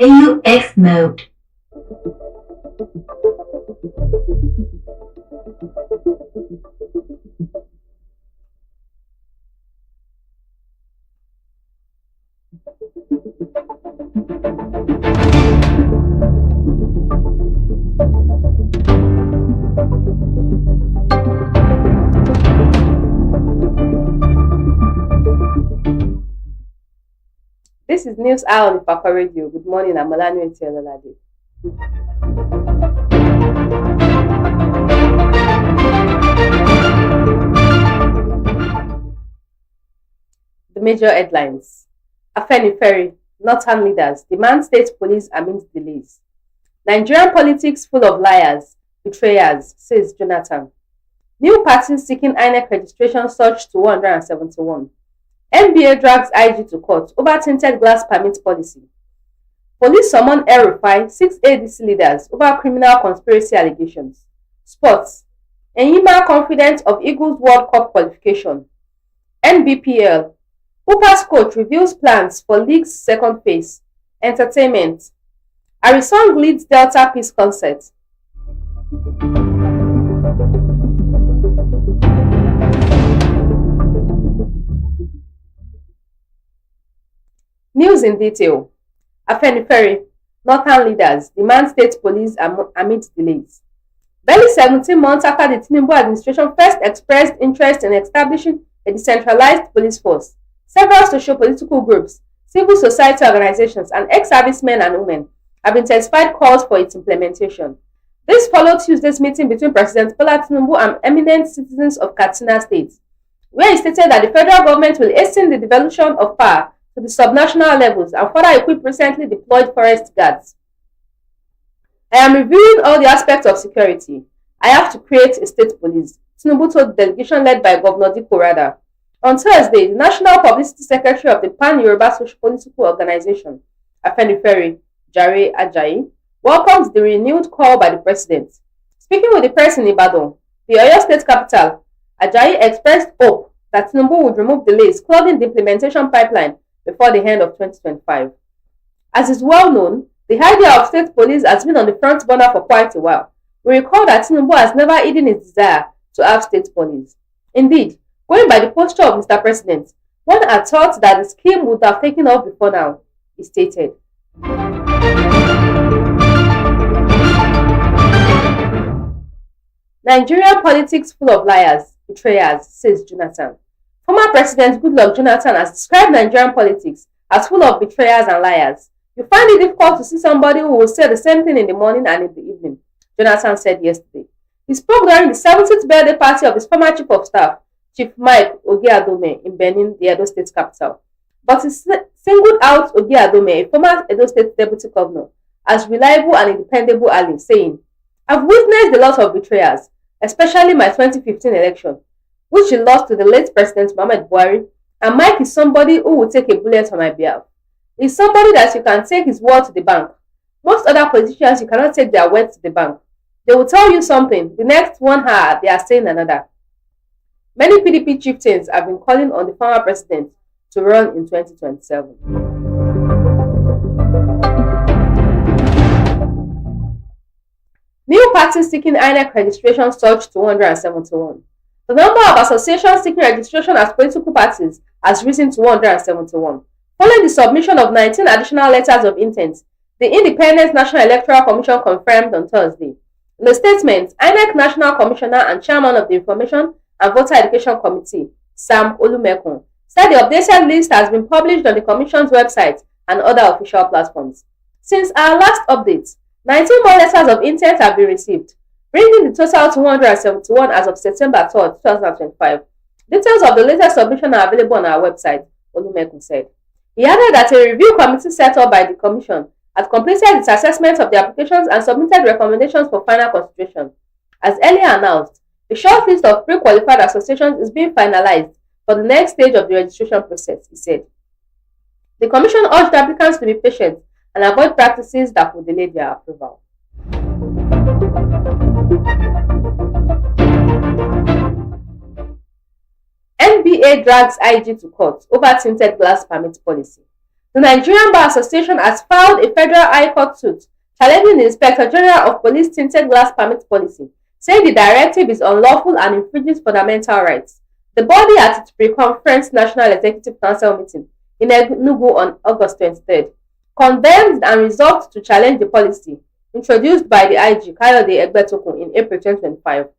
AUX mode. This is News Hour on Ifako Radio. Good morning, I'm Olanireti Ololade. The major headlines. Afenifere, Northern leaders demand state police amid delays. Nigerian politics full of liars, betrayers, says Jonathan. New parties seeking INEC registration surged to 171. NBA drags IG to court over tinted glass permit policy. Police summon El-Rufai, 6 ADC leaders over criminal conspiracy allegations. Sports. Enyima confident of Eagles World Cup qualification. NBPL. Upa's coach reveals plans for league's second phase. Entertainment. Arisong leads Delta Peace concert. News in detail. Afenifere, Northern leaders demand state police amid delays. Barely 17 months after the Tinubu administration first expressed interest in establishing a decentralized police force, several socio-political groups, civil society organizations, and ex-servicemen and women have intensified calls for its implementation. This followed Tuesday's meeting between President Bola Tinubu and eminent citizens of Katsina State, where he stated that the federal government will hasten the devolution of power to the subnational levels and further equip recently deployed forest guards. I am reviewing all the aspects of security. I have to create a state police, Tinubu told the delegation led by Governor Dikko Rada. On Thursday, the National Publicity Secretary of the Pan-Yoruba Socio-Political Organization, Afenifere, Jare Ajayi, welcomed the renewed call by the president. Speaking with the press in Ibadan, the Oyo State capital, Ajayi expressed hope that Tinubu would remove delays clogging the implementation pipeline before the end of 2025. As is well known, the idea of state police has been on the front burner for quite a while. We recall that Tinubu has never hidden his desire to have state police. Indeed, going by the posture of Mr. President, one had thought that the scheme would have taken off before now, he stated. Nigerian politics full of liars, betrayers, says Jonathan. Former President Goodluck Jonathan has described Nigerian politics as full of betrayers and liars. You find it difficult to see somebody who will say the same thing in the morning and in the evening, Jonathan said yesterday. He spoke during the 70th birthday party of his former Chief of Staff, Chief Mike Ogiadome, in Benin, the Edo State capital. But he singled out Ogiadome, a former Edo State Deputy Governor, as reliable and independable ally, saying, I've witnessed a lot of betrayers, especially my 2015 election, which he lost to the late President Muhammad Buhari, and Mike is somebody who will take a bullet on my behalf. He's somebody that you can take his word to the bank. Most other politicians, you cannot take their word to the bank. They will tell you something, the next 1 hour they are saying another. Many PDP chieftains have been calling on the former president to run in 2027. New parties seeking INEC registration surged to 171. The number of associations seeking registration as political parties has risen to 171. Following the submission of 19 additional letters of intent, the Independent National Electoral Commission confirmed on Thursday. In a statement, INEC National Commissioner and Chairman of the Information and Voter Education Committee, Sam Olumekun, said the updated list has been published on the Commission's website and other official platforms. Since our last update, 19 more letters of intent have been received, bringing the total to 171 as of September 3, 2025. Details of the latest submission are available on our website, Olumekun said. He added that a review committee set up by the Commission had completed its assessment of the applications and submitted recommendations for final consideration. As earlier announced, a short list of pre-qualified associations is being finalized for the next stage of the registration process, he said. The Commission urged applicants to be patient and avoid practices that would delay their approval. NBA drags IG to court over tinted glass permit policy. The Nigerian Bar Association has filed a federal high court suit challenging the Inspector General of Police tinted glass permit policy, saying the directive is unlawful and infringes fundamental rights. The body, at its pre-conference National Executive Council meeting in Enugu on August 23rd, condemned and resolved to challenge the policy introduced by the IG Kayode Egbetokun in April 2025.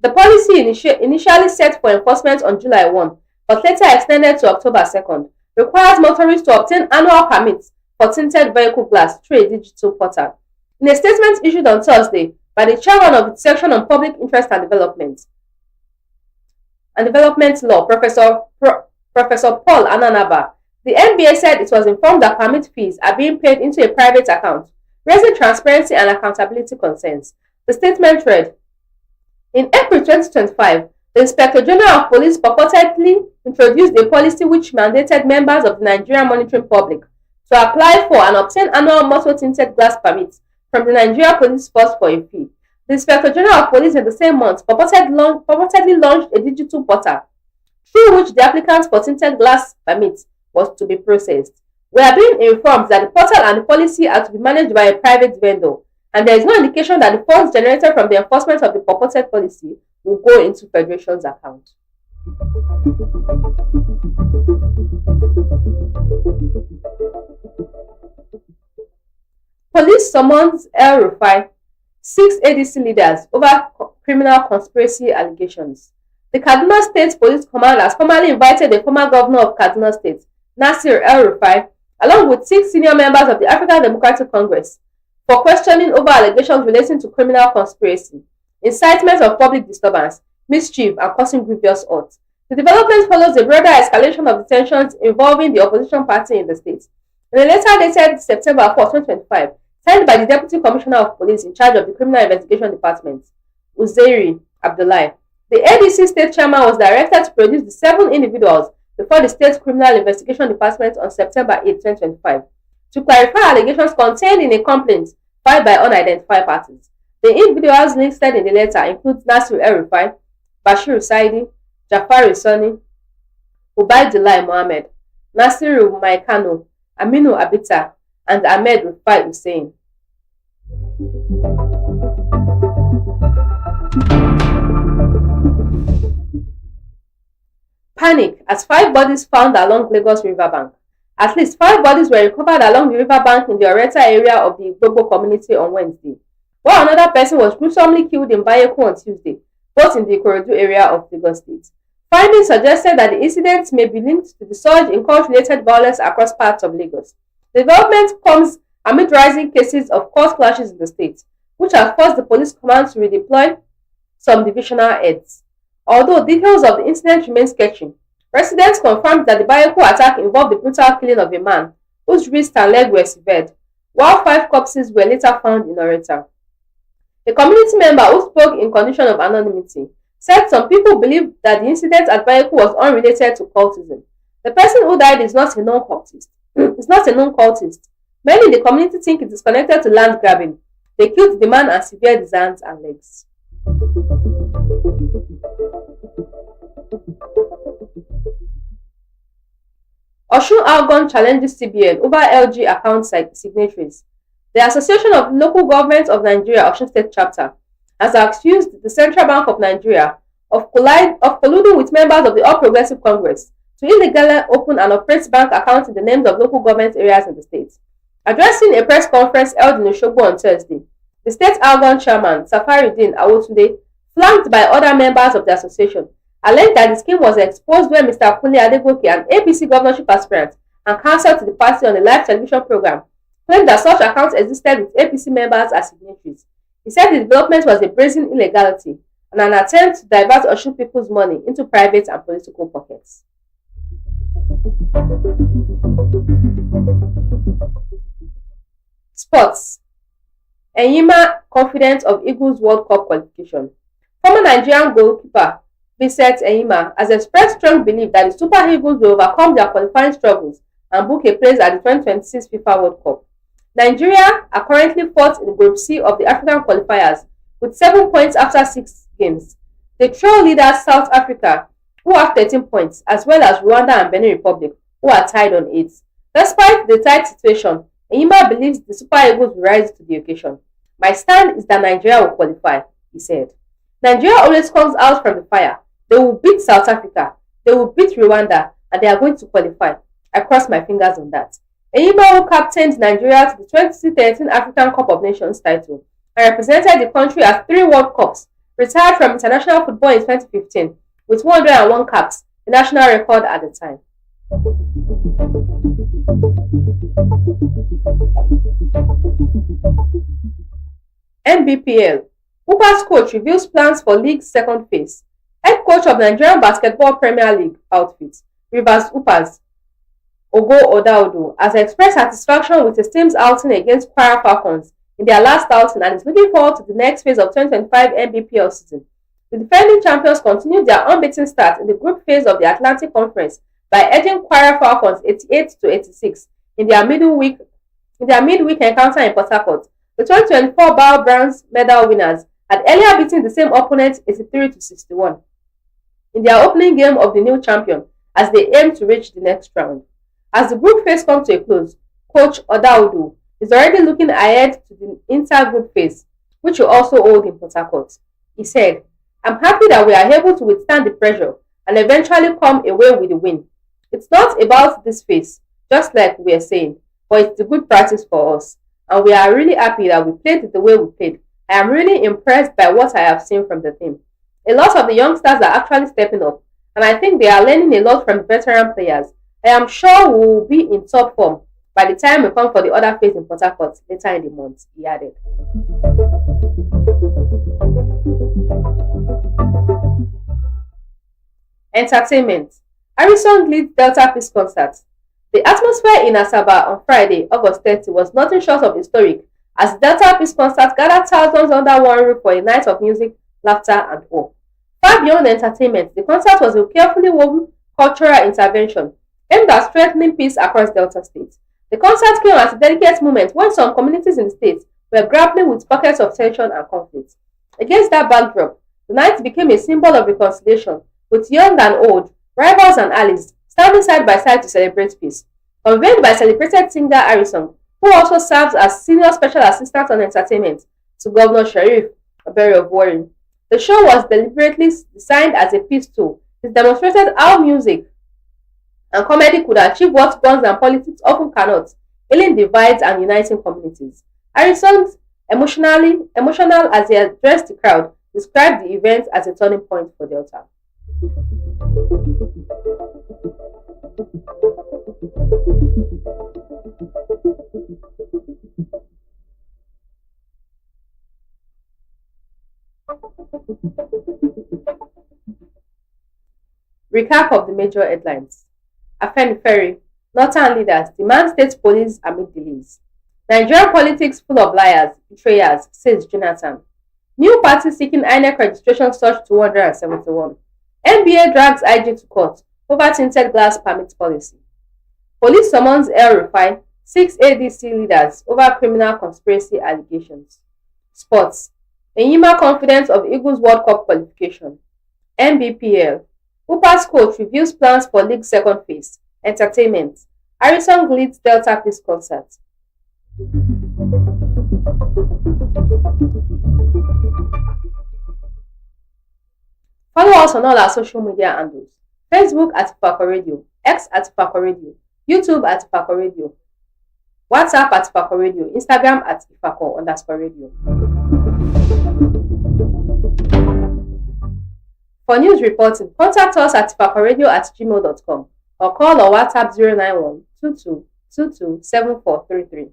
The policy initially set for enforcement on July 1, but later extended to October 2nd, requires motorists to obtain annual permits for tinted vehicle glass through a digital portal. In a statement issued on Thursday by the chairman of its section on public interest and development law, Professor Paul Ananaba, the NBA said it was informed that permit fees are being paid into a private account, raising transparency and accountability concerns. The statement read, in April 2025, the Inspector General of Police purportedly introduced a policy which mandated members of the Nigerian monitoring public to apply for and obtain annual motor-tinted glass permits from the Nigeria Police Force for a fee. The Inspector General of Police in the same month purportedly launched a digital portal through which the applicants for tinted glass permits was to be processed. We are being informed that the portal and the policy are to be managed by a private vendor, and there is no indication that the funds generated from the enforcement of the purported policy will go into Federation's account. Police summons El-Rufai, 6 ADC leaders over criminal conspiracy allegations. The Kaduna State Police Command has formally invited the former governor of Kaduna State, Nasir El-Rufai, along with 6 senior members of the African Democratic Congress, for questioning over allegations relating to criminal conspiracy, incitement of public disturbance, mischief, and causing grievous hurt. The development follows a broader escalation of the tensions involving the opposition party in the state. In a letter dated September 4, 2025, signed by the Deputy Commissioner of Police in charge of the Criminal Investigation Department, Uzairi Abdullahi, the ADC state chairman was directed to produce the 7 individuals before the State Criminal Investigation Department on September 8, 2025, to clarify allegations contained in a complaint filed by unidentified parties. The individuals listed in the letter include Nasir El-Rufai, Bashir Saidi, Jafar Sani, Ubaidillah Mohammed, Nasiru Maikano, Aminu Abita, and Ahmed Rufai Hussein. Panic as 5 bodies found along Lagos riverbank. At least 5 bodies were recovered along the riverbank in the Oreta area of the Igbobo community on Wednesday, while another person was gruesomely killed in Bayeko on Tuesday, both in the Ikorodu area of Lagos State. Findings suggested that the incidents may be linked to the surge in cult-related violence across parts of Lagos. The development comes amid rising cases of cult clashes in the state, which has forced the police command to redeploy some divisional heads. Although details of the incident remain sketchy, residents confirmed that the Bayeko attack involved the brutal killing of a man whose wrist and leg were severed, while 5 corpses were later found in Oreta. A community member who spoke in condition of anonymity said some people believe that the incident at Bayeko was unrelated to cultism. The person who died is not a known cultist. Many in the community think it is connected to land grabbing. They killed the man and severed his hands and legs. Osun Algon challenges CBN over LG account signatories. The Association of Local Governments of Nigeria Osun State Chapter has accused the Central Bank of Nigeria of colluding with members of the All Progressive Congress to illegally open and operate bank accounts in the names of local government areas in the state. Addressing a press conference held in Osogbo on Thursday, the state Algon chairman, Safaruddin Awotunde, flanked by other members of the association, alleged that the scheme was exposed when Mr. Kunle Adegoke, an APC governorship aspirant and counsel to the party on a live television program, claimed that such accounts existed with APC members as signatories. He said the development was a brazen illegality and an attempt to divert Osun people's money into private and political pockets. Sports. Enyima confident of Eagles World Cup qualification. Former Nigerian goalkeeper Vincent Enyima has expressed strong belief that the Super Eagles will overcome their qualifying struggles and book a place at the 2026 FIFA World Cup. Nigeria are currently 4th in Group C of the African qualifiers with 7 points after 6 games. They trail leaders South Africa, who have 13 points, as well as Rwanda and Benin Republic, who are tied on 8. Despite the tight situation, Enyimba believes the Super Eagles will rise to the occasion. My stand is that Nigeria will qualify, he said. Nigeria always comes out from the fire. They will beat South Africa, they will beat Rwanda, and they are going to qualify. I cross my fingers on that. Enyimba, who captained Nigeria to the 2013 African Cup of Nations title and represented the country at 3 World Cups, retired from international football in 2015 with 101 caps, the national record at the time. NBPL. Upa's coach reveals plans for league's second phase. Head coach of Nigerian Basketball Premier League outfit, Rivers Upas, Ogo Odaudu, has expressed satisfaction with his team's outing against Kwara Falcons in their last outing and is looking forward to the next phase of 2025 NBPL season. The defending champions continued their unbeaten start in the group phase of the Atlantic Conference by edging Kwara Falcons 88-86 in their midweek encounter in Port Harcourt. The 2024 Bao Bronze medal winners had earlier beaten the same opponent 83-61 in their opening game of the new champion as they aim to reach the next round. As the group phase comes to a close, Coach Odaudu is already looking ahead to the inter-group phase, which will also hold in Port Harcourt. He said, "I'm happy that we are able to withstand the pressure and eventually come away with the win. It's not about this phase, just like we are saying, but it's a good practice for us. And we are really happy that we played the way we played. I am really impressed by what I have seen from the team. A lot of the youngsters are actually stepping up, and I think they are learning a lot from the veteran players. I am sure we will be in top form by the time we come for the other phase in Port Harcourt later in the month," he added. Entertainment. Harrison leads Delta Peace Concert. The atmosphere in Asaba on Friday, August 30, was nothing short of historic as the Delta Peace Concert gathered thousands under one roof for a night of music, laughter, and hope. Far beyond entertainment, the concert was a carefully woven cultural intervention aimed at strengthening peace across Delta State. The concert came at a delicate moment when some communities in the state were grappling with pockets of tension and conflict. Against that backdrop, the night became a symbol of reconciliation, with young and old, rivals and allies, standing side by side to celebrate peace. Convened by celebrated singer Harrison, who also serves as Senior Special Assistant on Entertainment to Governor Sharif Aberi of Warren. The show was deliberately designed as a peace tool. It demonstrated how music and comedy could achieve what guns and politics often cannot, healing divides and uniting communities. Harrison, emotional as he addressed the crowd, described the event as a turning point for Delta. Recap of the major headlines. Afenifere, Northern leaders demand state police amid delays. Nigerian politics full of liars, betrayers, says Jonathan. New party seeking INEC registration surged to 171. NBA drags IG to court over tinted glass permit policy. Police summons El Rufai, 6 ADC leaders over criminal conspiracy allegations. Sports. Enyimba confident of Eagles World Cup qualification. NBPL. Upa's coach reveals plans for league second phase. Entertainment. Harrison leads Delta Peace Concert. Follow us on all our social media handles. Facebook at Ifako Radio, X at Ifako Radio, YouTube at Ifako Radio, WhatsApp at Ifako Radio, Instagram at Ifako_radio. For news reporting, contact us at ifakoradio@gmail.com or call or WhatsApp 091 22 22 7433.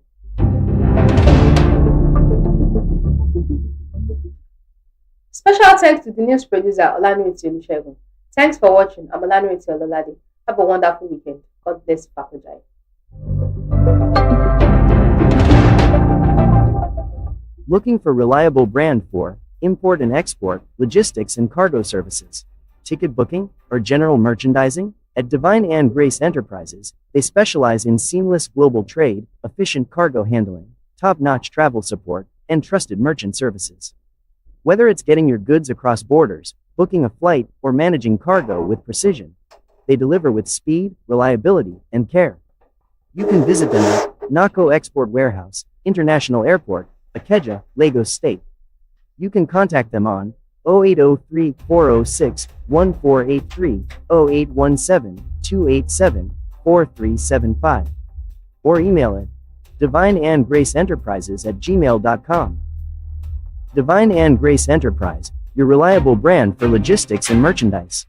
Special thanks to the news producer Olanireti. Thanks for watching. I'm Olanireti Ololade. Have a wonderful weekend. God bless Ifako. Looking for reliable brand for import and export, logistics and cargo services, ticket booking, or general merchandising? At Divine and Grace Enterprises, they specialize in seamless global trade, efficient cargo handling, top-notch travel support, and trusted merchant services. Whether it's getting your goods across borders, booking a flight, or managing cargo with precision, they deliver with speed, reliability, and care. You can visit them at Nako Export Warehouse, International Airport, Ikeja, Lagos State. You can contact them on 0803-406-1483, 0817-287-4375, or email it divineandgraceenterprises@gmail.com. Divine and Grace Enterprise, your reliable brand for logistics and merchandise.